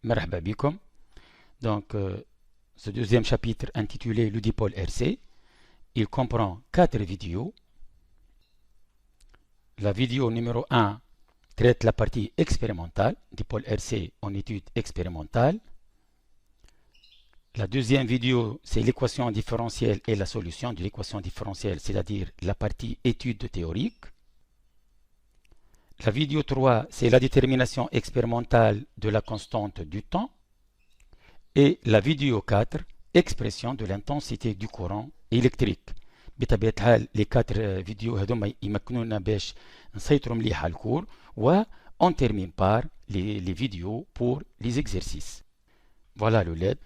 Marhaba bikum. Donc, ce deuxième chapitre intitulé le dipôle RC, il comprend 4 vidéos. La vidéo numéro 1 traite la partie expérimentale, dipôle RC en étude expérimentale. La deuxième vidéo, c'est l'équation différentielle et la solution de l'équation différentielle, c'est-à-dire la partie étude théorique. La vidéo 3, c'est la détermination expérimentale de la constante du temps. Et la vidéo 4, expression de l'intensité du courant électrique. بطبيعة الحال les 4 vidéos هذوما يمكنونا باش نسيطروا مليح على الكور و on termine par les vidéos pour les exercices. Voilà الولاد.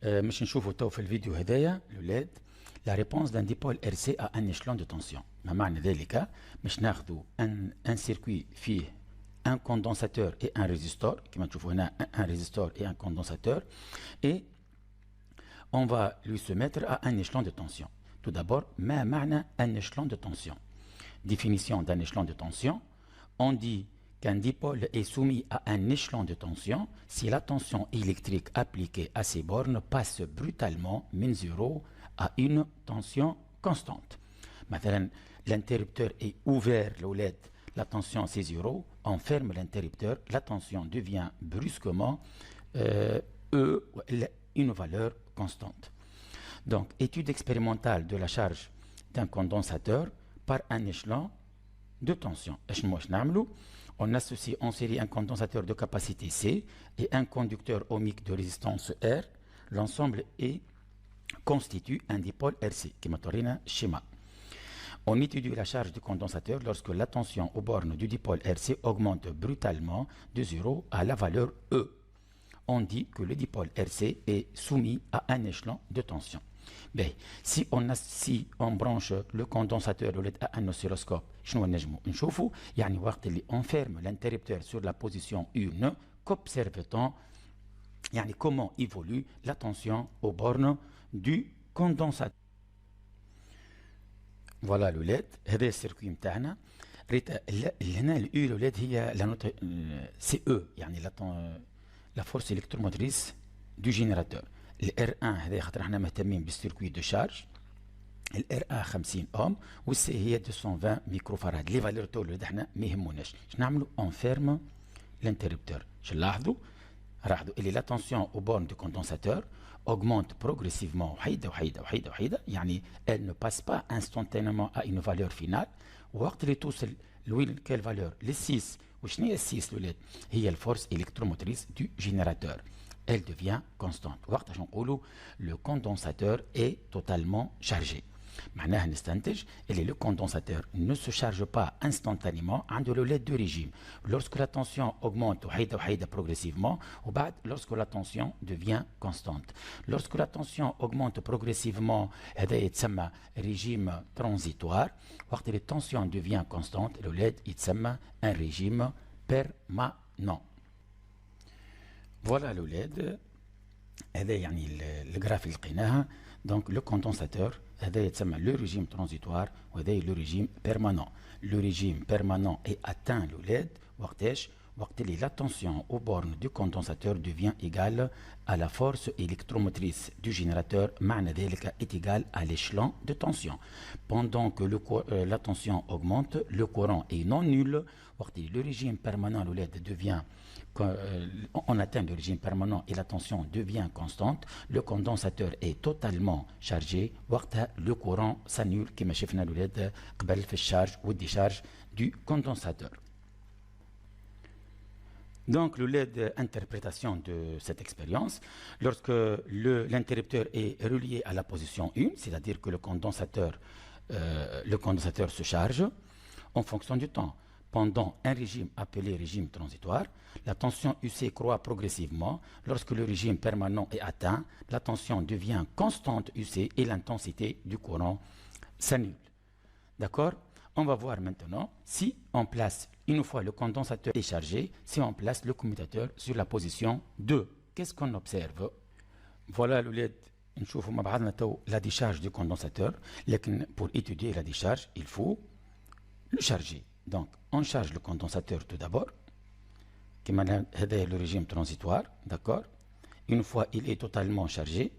مش نشوفوا تو في الفيديو هدايا الولاد la réponse d'un dipôle RC à un échelon de tension. ما معنى ذلك؟ مش ناخذوا un circuit فيه un condensateur et un résistor, كما تشوفوا هنا un résistor et un condensateur, et on va lui soumettre à un échelon de tension. Tout d'abord, ما معنى un échelon de tension? Définition d'un échelon de tension, on dit qu'un dipôle est soumis à un échelon de tension si la tension électrique appliquée à ces bornes passe brutalement min 0 à une tension constante. مثلا l'interrupteur est ouvert, la tension c'est 0, on ferme l'interrupteur, la tension devient brusquement une valeur constante. Donc, étude expérimentale de la charge d'un condensateur par un échelon de tension. On associe en série un condensateur de capacité C et un conducteur ohmique de résistance R. L'ensemble constitue un dipôle RC, qui m'a schéma. On étudie la charge du condensateur lorsque la tension aux bornes du dipôle RC augmente brutalement de 0 à la valeur E. On dit que le dipôle RC est soumis à un échelon de tension. Ben, si on branche le condensateur à un oscilloscope, on ferme l'interrupteur sur la position 1, qu'observe-t-on comment évolue la tension aux bornes du condensateur. فوالا الولاد هذا السيركوي نتاعنا ريت هنا الاو الولاد هي لا نوت سي او يعني لا فورس الكتروموتريس دو جينيراتور الار 1 هذا خاطر احنا مهتمين بالسيركوي دو شارج الار 1 50 اوم والسي هي 220 ميكرو فاراد لي فالور تو الولاد احنا ما يهموناش شنو نعملوا اون فيرم الانتربتور شنو نلاحظوا اللي لا تونسيون او بورن دو كوندونساتور augmente progressivement يعني elle ne passe pas instantanément à une valeur finale وقت اللي توصل لوين كال فالور لل6 وشنو هي ال6 الولاد هي الفورس électromotrice du générateur elle devient constante وقت عشان نقولوا le condensateur est totalement chargé معناها نستنتج اللي le condensateur ne se charge pas instantanément عنده l'oled de régime lorsque la tension augmente وحيدة progressivement وبعد lorsque la tension devient constante. Lorsque la tension augmente progressivement هذا يتسمى régime transitoire وقت اللي tension devient constante l'oled يتسمى un régime permanent. Voilà l'oled هذا يعني الجراف اللي لقيناها. Donc le condensateur هذا يتسمى le régime transitoire وهذا le régime permanent. Le régime permanent est atteint l'ولاد وقتاش وقت اللي la tension aux bornes du condensateur devient égale à la force électromotrice du générateur معنى ذلك est égal à l'échelon de tension. Pendant que la tension augmente, le courant est non nul وقت اللي le régime permanent l'ولاد devient on atteint le régime permanent et la tension devient constante, le condensateur est totalement chargé وقتها le courant s'annule كما شفنا الولاد قبل في الشارج والديشارج du condensateur. Donc, l'interprétation de cette expérience, lorsque l'interrupteur est relié à la position 1, c'est-à-dire que le condensateur se charge en fonction du temps. Pendant un régime appelé régime transitoire, la tension UC croît progressivement. Lorsque le régime permanent est atteint, la tension devient constante UC et l'intensité du courant s'annule. D'accord ? On va voir maintenant si on place, une fois le condensateur est chargé, si on place le commutateur sur la position 2. Qu'est-ce qu'on observe? Voilà نشوفوا مع بعضنا تو la décharge du condensateur. لكن pour étudier la décharge, il faut le charger. Donc, on charge le condensateur tout d'abord. كما هذا le régime transitoire, d'accord. Une fois il est totalement chargé,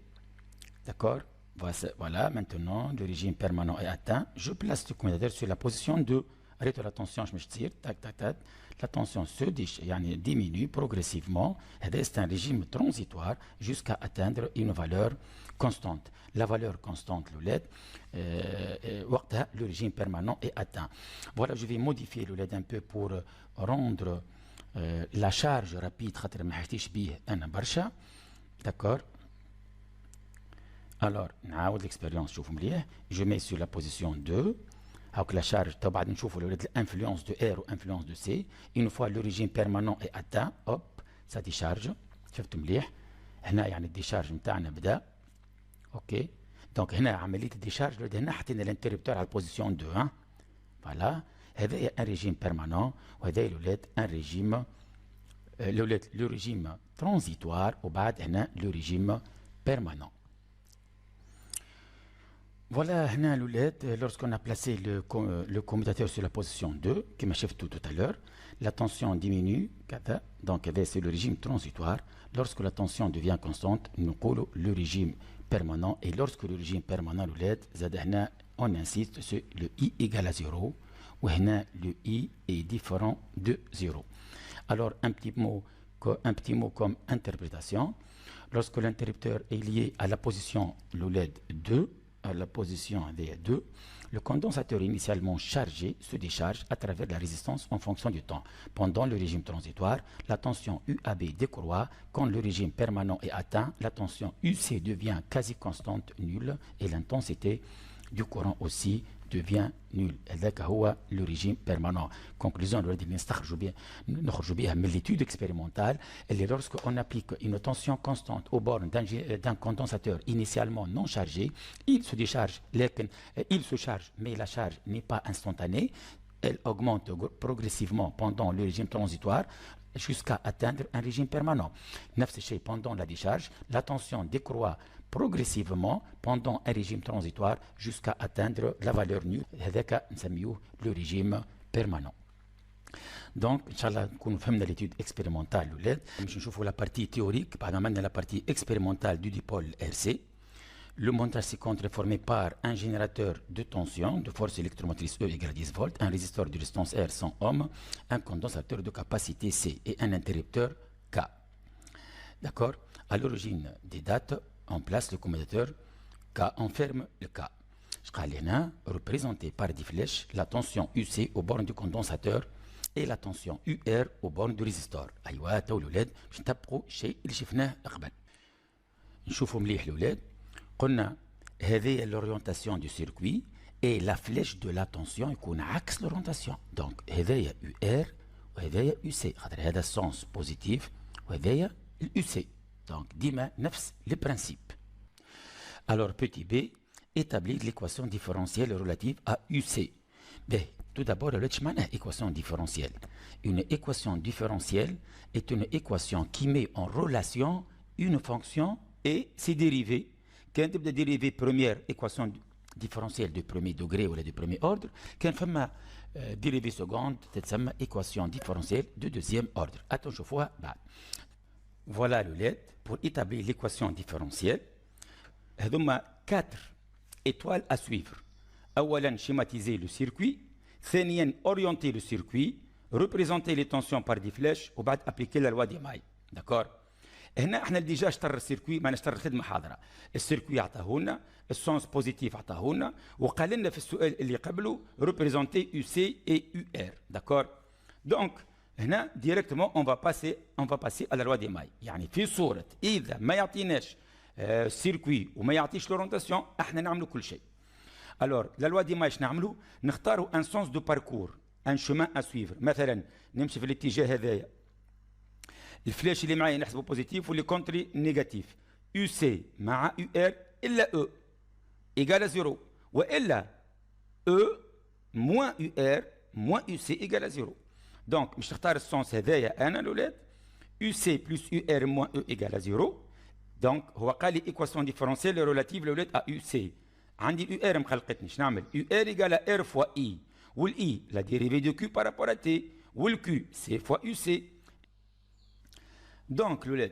d'accord. Voilà, maintenant le régime permanent est atteint. Je place le commutateur sur la position de arrête la tension, je me tire, tac tac tac. La tension se diminue progressivement. C'est un régime transitoire jusqu'à atteindre une valeur constante. La valeur constante, le LED, le régime permanent est atteint. Voilà, je vais modifier le LED un peu pour rendre la charge rapide. D'accord. Alors, l'expérience, je mets sur la position 2. Alors que la charge, l'influence de R ou influence de C. Une fois le régime permanent est atteint, hop, ça décharge. شفتوا مليح. هنا يعني الديشارج نتاعنا بدا. اوكي. دونك هنا عمليه الديشارج هنا حطينا الانتربتور على البوزيسيون 2. فوالا. هذا هي ان ريجيم بيرمانون وهذا الولاد ان ريجيم لو ريجيم ترانزيتوار وبعد هنا لو ريجيم بيرمانون. Voilà, lorsqu'on a placé le commutateur sur la position 2, qui m'a chef tout à l'heure, la tension diminue, donc c'est le régime transitoire. Lorsque la tension devient constante, nous avons le régime permanent. Et lorsque le régime permanent, on insiste sur le I égale à 0, où le I est différent de 0. Alors, un petit mot comme interprétation. Lorsque l'interrupteur est lié à la position LED 2, à la position D2, le condensateur initialement chargé se décharge à travers la résistance en fonction du temps. Pendant le régime transitoire, la tension UAB décroît. Quand le régime permanent est atteint, la tension UC devient quasi constante, nulle, et l'intensité du courant aussi devient nulle. هذاك هو le régime permanent. Conclusion, نخرجوا بها من l'étude expérimentale. Lorsqu'on applique une tension constante aux bornes d'un condensateur initialement non chargé, il se décharge, il se charge, mais la charge n'est pas instantanée. Elle augmente progressivement pendant le régime transitoire jusqu'à atteindre un régime permanent. Pendant la décharge, la tension décroît progressivement pendant un régime transitoire jusqu'à atteindre la valeur nulle. C'est le régime permanent. Donc, Inch'Allah, nous faisons l'étude expérimentale. Je vous la partie théorique, par exemple, la partie expérimentale du dipôle RC. Le montage ci-contre est formé par un générateur de tension, de force électromotrice E égale 10 volts, un résisteur de résistance R 100 ohms, un condensateur de capacité C et un interrupteur K. D'accord. À l'origine des dates, on place le commutateur K, on ferme le K. Représenté par des flèches, la tension UC aux bornes du condensateur et la tension UR aux bornes du résisteur. أيوة تو الأولاد باش نتبعوا الشيء اللي شفناه قبل. نشوفوا مليح الأولاد. قلنا هذه l'orientation du circuit et la flèche de la tension يكون عكس l'orientation. Donc هذايا UR وهذايا UC. خاطر هذا sens positif وهذايا UC. Donc ديما نفس le principe. Alors petit b, établir l'équation différentielle relative à UC. Ben, tout d'abord, équation différentielle. Une équation différentielle est une équation qui met en relation une fonction et ses dérivés. Quand tu as dérivée première équation différentielle de premier degré ou de premier ordre, quand tu as dérivée seconde, tu as équation différentielle de deuxième ordre. Attention, voilà le LED pour établir l'équation différentielle. Il y a 4 étoiles à suivre. أولا schématiser le circuit, ثانيا orienter le circuit, représenter les tensions par des flèches وبعد appliquer la loi des mailles. D'accord. هنا احنا ديجا اشتر السيركوي ما نشتر الخدمه حاضره. السيركوي عطاه لنا، السونس بوزيتيف عطاه لنا، وقال لنا في السؤال اللي قبله représenter UC et UR. D'accord. Donc هنا directement on va passer à la loi des mailles. يعني في صوره اذا ما يعطيناش سيركوي وما يعطيش لورونتاسيون احنا نعملوا كل شيء. Alors, la loi des mailles, نعملوا نختاروا un sens de parcours, un chemin à suivre. مثلا نمشي في الاتجاه هذايا. الفلاش اللي معايا نحسبه بوزيتيف واللي كونتري نيجاتيف. UC مع UR إلا E égale à 0 وإلا E moins UR moins UC égale à 0. Donc مش نختار السونس هذايا أنا الأولاد. UC plus UR moins E égale à 0. Donc هو قال لي équation différentielle relative الأولاد à UC. عندي اليو ار مخلقتني شنو نعمل؟ يو ار يقال ار فوا اي، والاي لا ديريفي دو كيو بارابور ا تي، والكيو سي فوا يو سي. دونك الولاد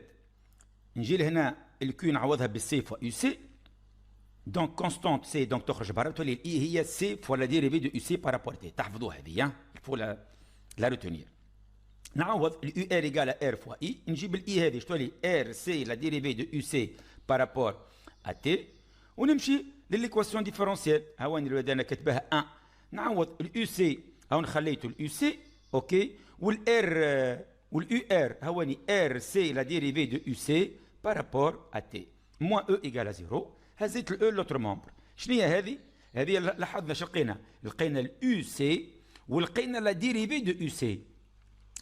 نجي لهنا الكيو نعوضها بالسي فوا يو سي. دونك كونستانت سي دونك تخرج برا تولي الاي هي سي فوا لا ديريفي دو يو سي بارابور تي. تحفظوها هذه فوا لا روتونير. نعوض اليو ار ايكال ار فوا اي. نجيب الاي هذه تولي ار سي لا ديريفي دو يو سي بارابور ا تي. ونمشي لليكواسيون ديفيرونسيال. ها وين الولاد انا كاتباها 1. نعوض اليو سي هاون خليته اليو سي اوكي. والار واليو ار هاوني ار سي لا ديريفي دو يو سي بارابور ا تي موان او ايكال 0. هزيت الاو لوتر مومبر. شنو هي هذه؟ هذه لاحظنا شو لقينا؟ لقينا اليو سي ولقينا لا ديريفي دو يو سي.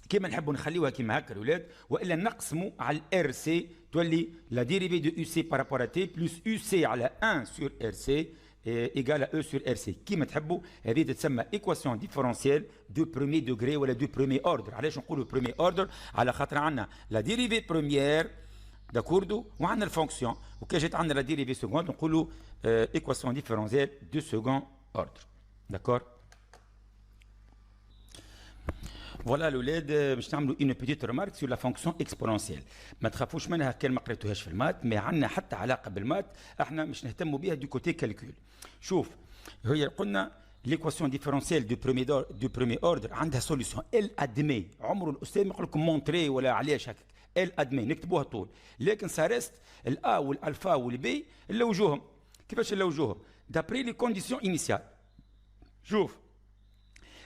كيما نحبوا نخليوها كيما هكا الاولاد، والا نقسموا على الار سي تولي لا ديريفي دو يو سي بارابور تي بلس يو سي على 1 سور ار سي ايكال او سور ار سي. كيما تحبوا هذه تتسمى ايكواسيون ديفيرونسيال دو بروميي دوغري ولا دو بروميي اوردر. علاش نقولوا بروميي اوردر؟ على خاطر عندنا لا ديريفي بروميير داكوردو وعندنا الفونكسيون، وكي جات عندنا لا ديريفي سكوند نقولوا ايكواسيون ديفيرونسيال دو سكوند اوردر. داكور. فوالا الاولاد باش نعملوا اون بيتيت ريمارك سور لا فونكسيون اكسبونونسيال. ما تخافوش منها كان ما قريتوهاش في المات، مي عندنا حتى علاقه بالمات، احنا مش نهتموا بها دو كوتي كالكول. شوف هي قلنا ليكواسيون ديفيرونسيال دو برومي اوردر عندها سوليسيون ال ادمي. عمره الاستاذ ما يقول لكم مونتري ولا علاش هكاك، ال ادمي نكتبوها طول، لكن سارست الا والالفا والبي نلوجوهم. كيفاش نلوجوهم؟ دابري لي كونديسيون انيسيال. شوف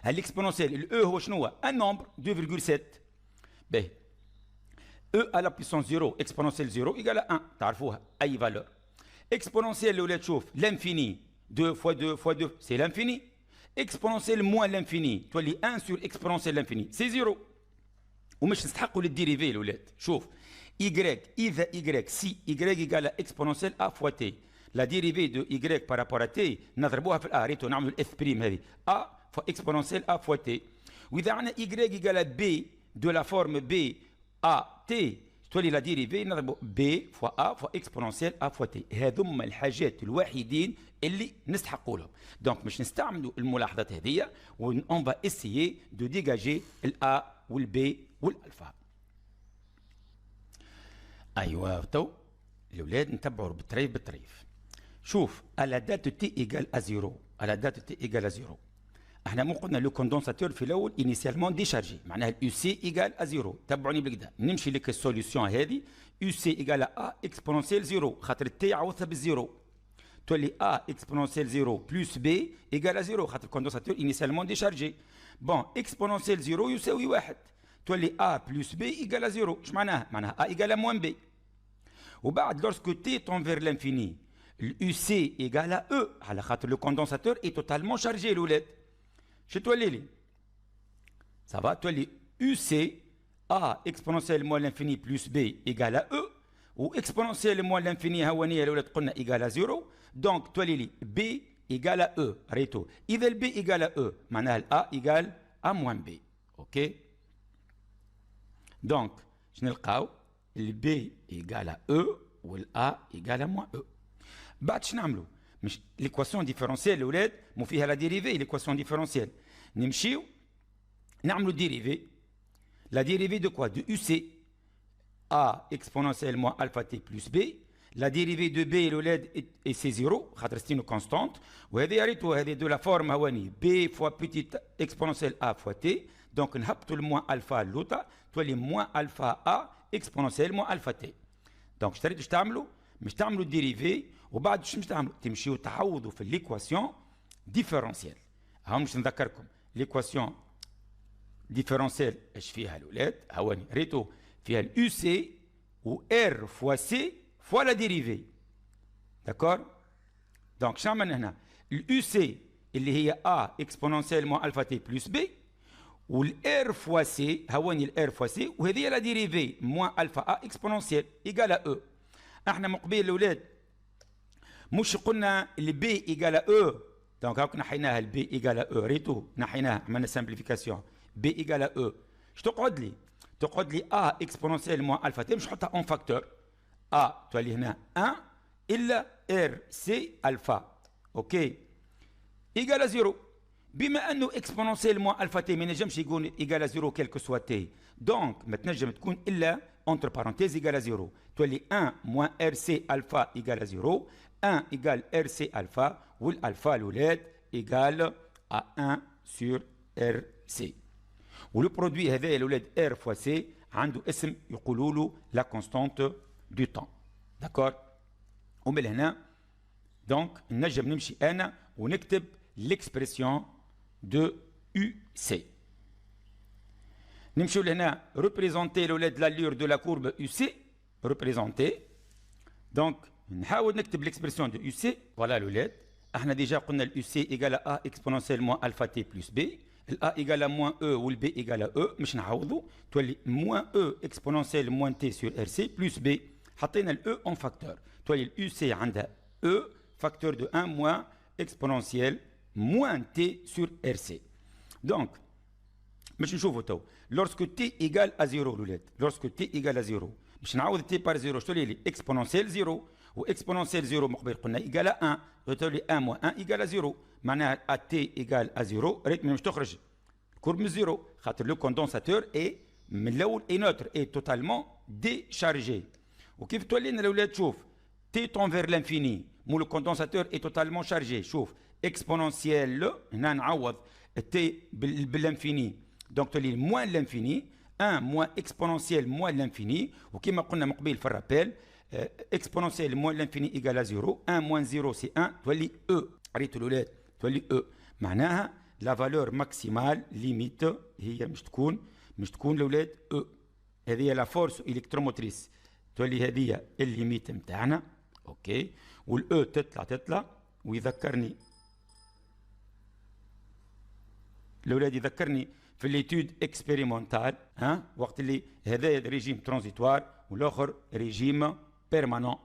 الاكسبونونسيال الاو هو شنو هو؟ ان نومبر 2.7. باهي او على بيسونس 0 اكسبونونسيال 0 ايكال 1 تعرفوها اي فالور. اكسبونونسيال الاولاد شوف لانفيني 2 فوا 2 فوا 2 سي لانفيني. اكسبونونسيال موان لانفيني تولي 1 سور اكسبونونسيال لانفيني سي 0. ومش نستحقوا للديريفي الاولاد. شوف ايكغيك اذا ايكغيك سي ايكغيك ايكال اكسبونونسيال ا فوا تي. لا ديريفي دو ايكغيك بارابور تي نضربوها في الا. ريتو نعملوا الاف بريم هذه ا فوا اكسبونونسيال ا فوا تي. واذا عندنا ايكغيك ايكال بي دو لا فورم بي ا تي تولي لا ديريفي نضربوا بي فوا ا فوا اكسبونونسيال ا فوا تي. هذوما الحاجات الوحيدين اللي نستحقوا لهم. دونك مش نستعملوا الملاحظات هذه و اون فا اسيي دو ديجاجي الا والبي والالفا. ايوا تو الاولاد نتبعوا بالطريف بالطريف. شوف على دات تي ايكال ا 0 على دات تي ايكال ا 0 احنا مو قلنا لو كوندونساتور في الاول انيسيالمون ديشارجي معناها اليو سي ايكال ا 0. تبعوني بالكدا نمشي لك السوليسيون هذه يو سي ايكال ا اكسبونونسيال 0 خاطر تي عوضها بالزيرو تولي ا اكسبونونسيال 0 بلس بي ايكال 0 خاطر الكوندونساتور انيسيالمون ديشارجي. بون اكسبونونسيال 0 يساوي 1 تولي ا بلس بي ايكال 0. اش معناها؟ معناها ا ايكال موان بي. وبعد لورسكو تي طون فير لانفيني اليو سي ايكال او على خاطر لو كوندونساتور اي توتالمون شارجي الاولاد. شو تولي لي؟ سافا تولي يو سي ا اكسبونونسيال موان لانفيني بلس بي ايكال او و اكسبونونسيال موان لانفيني هوانيه الاولاد قلنا ايكال 0. دونك تولي لي بي ايكال او. ريتو اذا البي ايكال او معناها الا ايكال ا موان بي. اوكي دونك شنو نلقاو؟ البي ايكال او والا ايكال موان او. بعد شنو نعملوا؟ مش ليكواسيون ديفيرونسيال الاولاد مو فيها لا ديريفي. ليكواسيون ديفيرونسيال نمشيو نعملوا ديريفي. لا ديريفي دو كوا؟ دو يو سي ا اكسبونونسيال موان الفا تي بلس بي. لا ديريفي دو بي الاولاد اي سي 0 خاطر ستينو كونستانت. وهذه ريتو هذه دو لا فورم هواني بي فوا بيتيت اكسبونونسيال ا فوا تي. دونك نهبطوا الموان الفا اللوطا تولي موان الفا ا اكسبونونسيال موان الفا تي. دونك شتريتوا اش تعملوا؟ مش تعملوا ديريفي وبعد شو مش تعملوا؟ تمشيوا تعوضوا في ليكواسيون ديفيرونسيال. ها مش نذكركم ليكواسيون ديفيرونسيال اش فيها الاولاد؟ هواني ريتو فيها اليو سي و ار فوا سي فوا لا ديريفي. داكور؟ دونك شنو عملنا هنا؟ اليو سي اللي هي ا اكسبونونسيال موان الفا تي بلس بي والار فوا سي هواني الار فوا سي وهذه لا ديريفي موان الفا ا اكسبونونسيال ايكال او. احنا من قبيل الاولاد مش قلنا البي ايكال او. دونك هاك نحيناها البي ايكال او. ريتو نحيناها عملنا سامبليفيكاسيون بي ايكال او. اش تقعد لي؟ تقعد لي ا اكسبونونسيال موان الفا تي مش نحطها اون فاكتور ا تولي هنا 1 الا ار سي الفا. اوكي ايكال 0. بما انه اكسبونونسيال موان الفا تي ما ينجمش يكون ايكال 0 كيلكو سوا تي. دونك ما تنجم تكون الا entre parenthèses égale à 0. Tu as 1 moins RC alpha égale à 0. 1 égale RC alpha, ou l'alpha l'OLED égale à 1 sur RC. Le produit هذا الولاد R fois C عنده اسم يقولوا له la constante du temps. D'accord? ومن هنا donc نجم نمشي أنا ونكتب l'expression de UC. نمشيو لهنا représenter الولاد l'allure de la courbe UC. représenter. donc نحاول نكتب l'expression de UC. voilà الولاد. احنا ديجا قلنا ال UC égale à A exponentielle moins alpha T plus B. ال A égale à moins E ou le B égale à E. مش نعوضوا. تولي moins E exponentielle moins T sur RC plus B. حطينا ال E en facteur. تولي ال UC عندها E facteur de 1 moins exponentielle moins T sur RC. donc مش نشوفوا تو. lorsque T égale à 0 الولاد. lorsque T égale à 0 مش نعوض T par 0 شتولي لي exponentielle 0 و exponentielle 0 مقبل قلنا égale à 1. تولي 1 moins 1 égale à 0. معناها à T égale à 0 ريت مش تخرج courbe من 0 خاطر le condensateur est من الاول est neutre est totalement déchargé. وكيف تولي لنا الاولاد تشوف T tend vers l'infini مو le condensateur est totalement chargé. شوف exponentielle هنا نعوض T بالانفيني donc تولي moins l'infini 1 moins exponentielle moins l'infini. وكما قلنا مقبل في الرابيل exponentielle moins l'infini égale à 0. 1 moins 0 c'est 1 تولي E. ريتوا الاولاد تولي E. معناها la valeur maximale limite هي مش تكون الاولاد E. هذه هي لا فورس الكتروموتريس تولي هذه الليميت نتاعنا. اوكي والاو تطلع ويذكرني الاولاد يذكرني في ليتود اكسبيريمونتال وقت اللي هذا ريجيم ترانزيتوار والاخر ريجيم بيرمانون.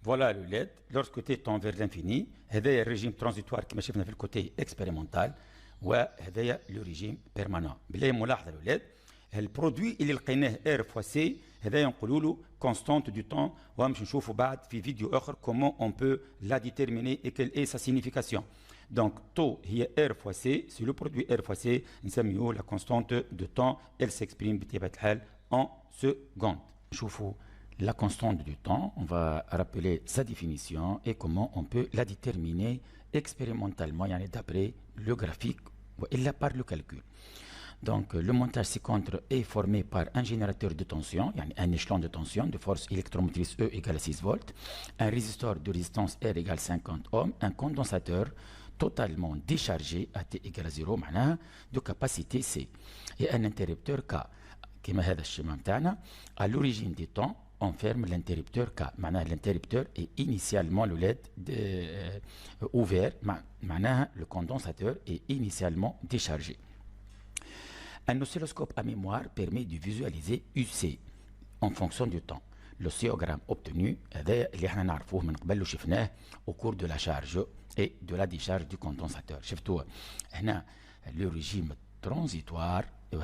فوالا الاولاد لورسكو تي تون فير لانفيني هذايا الريجيم ترانزيتوار كما شفنا في الكوتي اكسبيريمونتال وهذايا لو ريجيم بيرمانون. بالله ملاحظه الاولاد البرودوي اللي لقيناه ار فوا سي هذا نقولوا له كونستانت دو طون ومش نشوفوا بعد في فيديو اخر كومون اون بو لا ديتيرميني اي كيل اي سا سيغنيفيكاسيون. دونك تو هي ار فوا سي سي لو برودوي ار فوا سي نسميوه لا كونستانت دو طون ال سيكسبريم بطبيعه الحال ان سكوند. نشوفوا la constante du temps, on va rappeler sa définition et comment on peut la déterminer expérimentalement, d'après le graphique et par le calcul. Donc, le montage ci-contre est formé par un générateur de tension, un échelon de tension de force électromotrice E égale à 6 volts, un résisteur de résistance R égale 50 ohms, un condensateur totalement déchargé à T égale à 0 de capacité C, et un interrupteur K. Comme هذا الشيء متاعنا à l'origine des temps on ferme l'interrupteur K. L'interrupteur est initialement le LED ouvert. Le condensateur est initialement déchargé. Un oscilloscope à mémoire permet de visualiser UC en fonction du temps. L'oscillogramme obtenu au cours de la charge et de la décharge du condensateur. Le régime transitoire et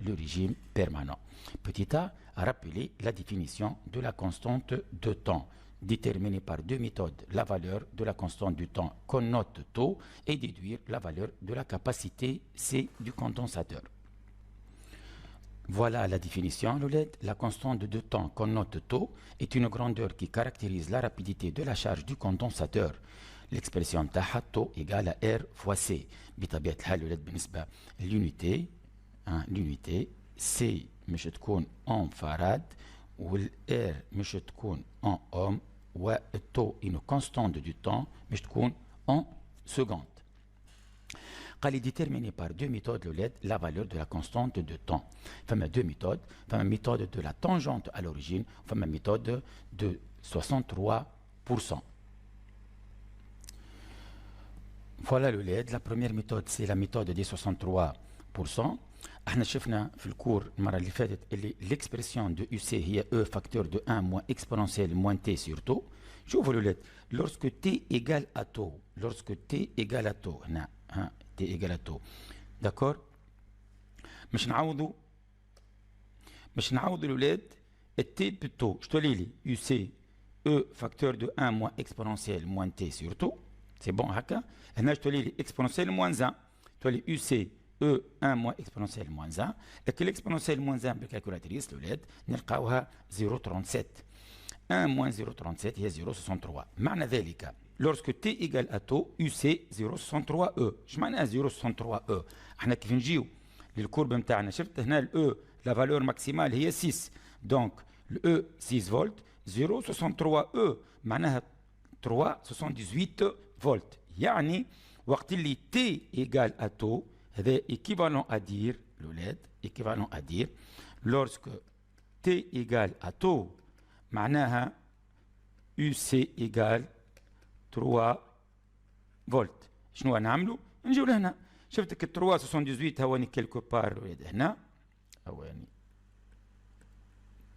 le régime permanent. Petit a rappelé la définition de la constante de temps, déterminée par deux méthodes, la valeur de la constante du temps qu'on note taux et déduire la valeur de la capacité C du condensateur. Voilà la définition. La constante de temps qu'on note taux est une grandeur qui caractérise la rapidité de la charge du condensateur. L'expression تاعها taux égale à R fois C. بطبيعة الحال بالنسبة l'unité C مش تكون en farad والR مش تكون en ohm والtaux une constante du temps مش تكون en seconde. قال est déterminé par deux méthodes la valeur de la constante de temps. Enfin, deux méthodes. Enfin, méthode de la tangente à l'origine. Enfin, méthode de 63%. Voilà le LED. La première méthode, c'est la méthode des 63%. احنا شفنا في الكور المره اللي فاتت اللي l'expression de UC هي E facteur de 1 moins exponentielle moins T sur taux. شوفوا الاولاد lorsque T égale à taux égale à taux هنا T égale à taux d'accord مش نعوضوا الاولاد التي بالتو شتولي لي UC E facteur de 1 moins exponentielle moins T sur taux c'est bon هكا هنا شتولي لي exponentielle moins 1 تولي UC E1 moins exponentielle moins 1 et que l'exponentielle moins 1 بالcalculatrice الولاد نلقاوها 0,37 1 moins 0,37 هي 0,63 معنى ذلك lorsque t égale à taux UC 0,63 E اش معناها 0,63 E احنا كيف نجيو للكورب نتاعنا شفت هنا ال E la valeur maximale هي 6 donc le E 6 volts 0,63 E معناها 3,78 فولت يعني وقت اللي t égale à taux هذا équivalent à dire الولاد équivalent à dire lorsque t égale à taux معناها UC égale 3 فولت شنو نعملوا نجيو لهنا شفتك 378 هواني كيلكو بار الولاد هنا هواني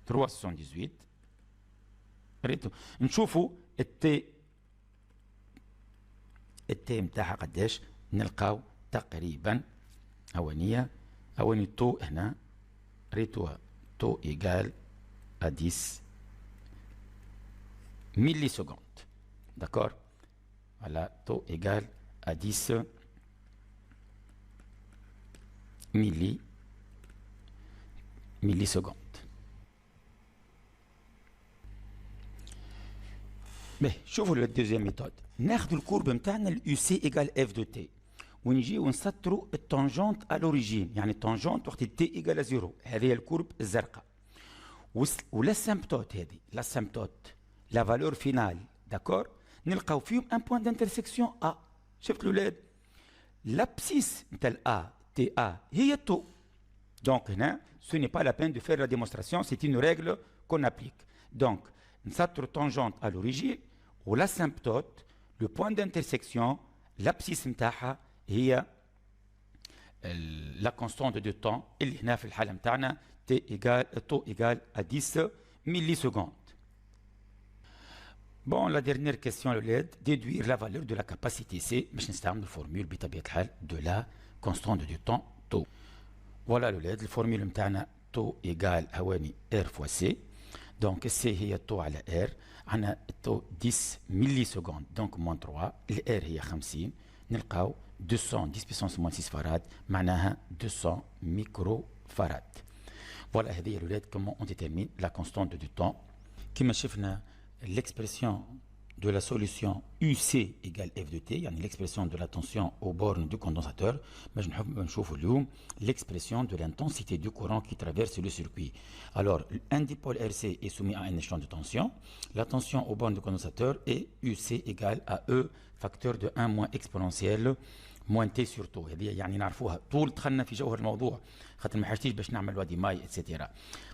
378 ريتو نشوفوا التي متاعها قداش نلقاو تقريبا هواني تو هنا ريتوها تو ايغال ا 10 ملي سكوند داكور فوالا تو ايغال ا 10 ملي سكوند باهي شوفوا الدوزيام ميثود ناخذ الكورب نتاعنا اليو سي ايغال اف دو تي ونجيو نسطروا التانجونت ا لوريجين يعني التانجونت وقت تي ايغال زيرو هذه هي الكورب الزرقاء ولا سامبتوت هذه لا سامبتوت لا فالور فينال داكور نلقاو فيهم ان بوين دانترسيكسيون ا شفت الاولاد l'abscisse نتاع A, TA, هي تو. Donc, ce n'est pas la peine de faire la démonstration, c'est une règle qu'on applique. Donc, notre tangente à l'origine, ou l'asymptote, le point d'intersection, l'abscisse نتاعها هي la constante de temps اللي هنا في الحالة نتاعنا t égale à 10 millisecondes. Bon, la dernière question, déduire la valeur de la capacité C, mais je n'ai formule de la constante du temps tau. Voilà la formule متاعنا tau égale هواني R fois C. Donc C هي tau على R. عنا tau 10 millisecondes, donc moins 3. ال R هي 50. نلقاو 210 puissance moins 6 farad. معناها 200 microfarad. Voilà هذه الولاد comment on détermine la constante du temps. كما شفنا l'expression de la solution UC égale F de T, يعني l'expression de la tension aux bornes du condensateur, mais je vais l'expression de l'intensité du courant qui traverse le circuit. Alors, un dipôle RC est soumis à un échelon de tension. La tension aux bornes du condensateur est UC égale à E facteur de 1 moins exponentielle moins T sur taux. يعني نعرفوها طول دخلنا في جوهر الموضوع خاطر ما حاجتيش باش نعمل وادي ماي etc.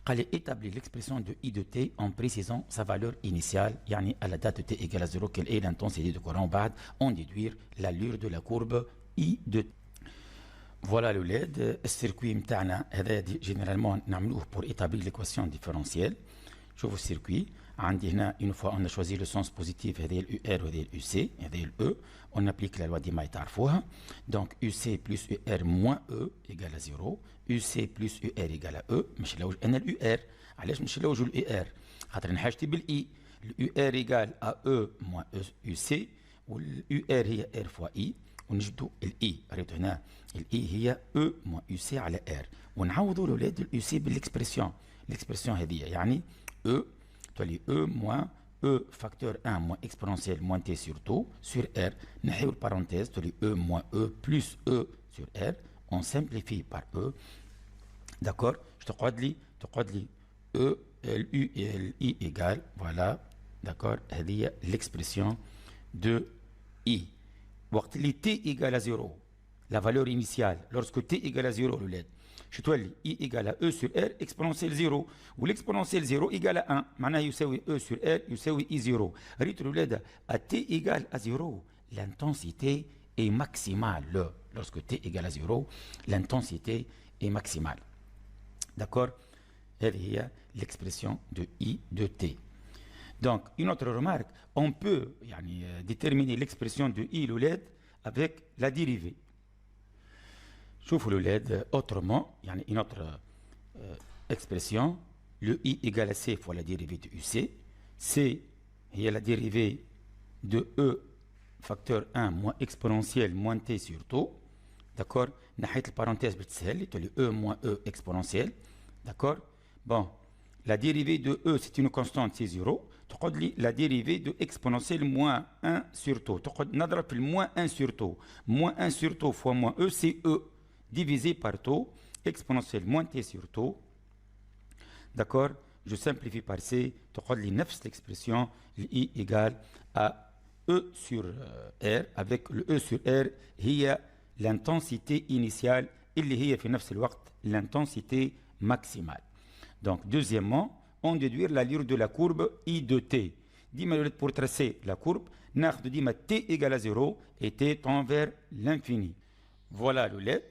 قال لي établir l'expression de I de T en précisant sa valeur initiale يعني à la date de T égale à 0 quelle est l'intensité du courant بعد en déduire l'allure de la courbe I de T. Voilà الولاد السيركوي نتاعنا هذا جينيرالمون نعملوه pour établir l'équation différentielle. شوفوا السيركوي عندي هنا une fois on a choisi le sens positif هذه ال UR وهذه ال UC هذه ال E on applique la loi دي ماي تعرفوها donc UC plus UR moins E égale à 0 UC plus UR égale à E مش لوج انا ال UR علاش مش لوج ال UR خاطر نحاجتي بال I ال UR égale à E moins UC وال UR هي R fois I ونجدوا ال I ريتو هنا ال I هي E moins UC على R ونعوضوا الاولاد ال UC بالاكسبرسيون الاكسبرسيون هذه يعني E تولي E moins E facteur 1 moins exponentielle moins T sur taux sur R. نحيو parenthèse تولي E moins E plus E sur R. On simplifie par E. D'accord. Je تقعد لي E L U L I égale voilà. D'accord. هذه l'expression de I. وقت اللي T égale à 0 la valeur initiale lorsque T égale à 0 الولاد je تولي I égale à E sur R exponentielle 0 والexponentielle 0 égale à 1 معناها يساوي E sur R يساوي I 0 ريت الولاد à T égale à 0 l'intensité est maximale lorsque T égale à 0 l'intensité est maximale d'accord هذه هي l'expression de I de T. Donc une autre remarque on peut يعني déterminer l'expression de I الولاد avec la dérivée. شوفوا الولاد autrement يعني une autre expression le I égale à C fois la dérivée de UC. C هي la dérivée de E facteur 1 moins exponentielle moins T sur taux. d'accord, نحيت البارونتيز بتسهل لي تولي E moins E exponentielle, d'accord. Bon, la dérivée de E c'est une constante, c'est 0. تقعد لي la dérivée de exponentielle moins 1 sur tau. تقعد نضرب في moins 1 sur tau. Moins 1 sur tau fois moins E c'est E divisé par tau exponentielle moins t sur tau. D'accord, je simplifie par C. تقعد لي نفس l'expression I égale à E sur R avec le E sur R هي l'intensité initiale اللي هي في نفس الوقت l'intensité maximale. Donc deuxièmement, on déduire l'allure de la courbe I de t. ديما pour tracer la courbe ناخذ ديما t égale à 0 et t tend vers l'infini. Voilà l'ولاد.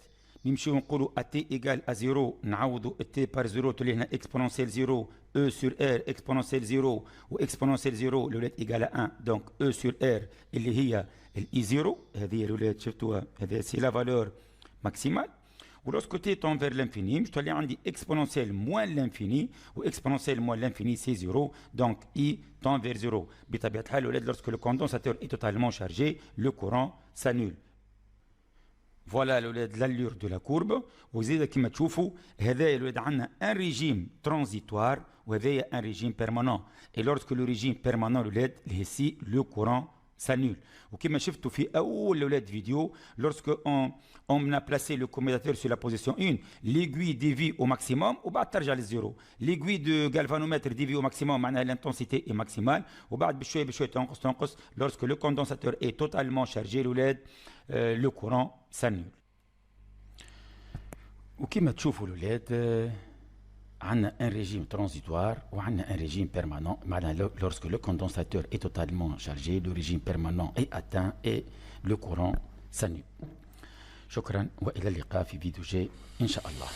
نمشيو نقولوا à t égale à 0 نعوضوا t par 0 تولي هنا exponentielle 0 E sur R exponentielle 0 و exponentielle 0 الولاد égale à 1 donc E sur R اللي هي I 0 هذه الولاد شفتوها هذه c'est la valeur maximale. و l'autre côté tend vers l'infini مش تولي عندي exponentielle moins l'infini و exponentielle moins l'infini c'est 0 donc I tend vers 0. بطبيعة الحال الولاد lorsque le condensateur est totalement chargé le courant s'annule. Voilà l'allure de la courbe. وزيد كما تشوفوا هذا الولاد عندنا un régime transitoire وهذا un régime permanent. Et lorsque le régime permanent الولاد ici le courant s'annule. وكما شفتوا في أول الولاد فيديو lorsque on a placé le commutateur sur la position 1 l'aiguille dévie au maximum وبعد ترجع للزيرو. l'aiguille de galvanomètre dévie au maximum معناها l'intensité est maximale وبعد بشوية بشوية تنقص lorsque le condensateur est totalement chargé الولاد le courant s'annule. وكما تشوفوا الولاد عندنا un régime transitoire وعندنا un régime permanent. معناها lorsque le condensateur est totalement chargé le régime permanent est atteint et le courant s'annule. شكرا وإلى اللقاء في فيديو جاي إن شاء الله.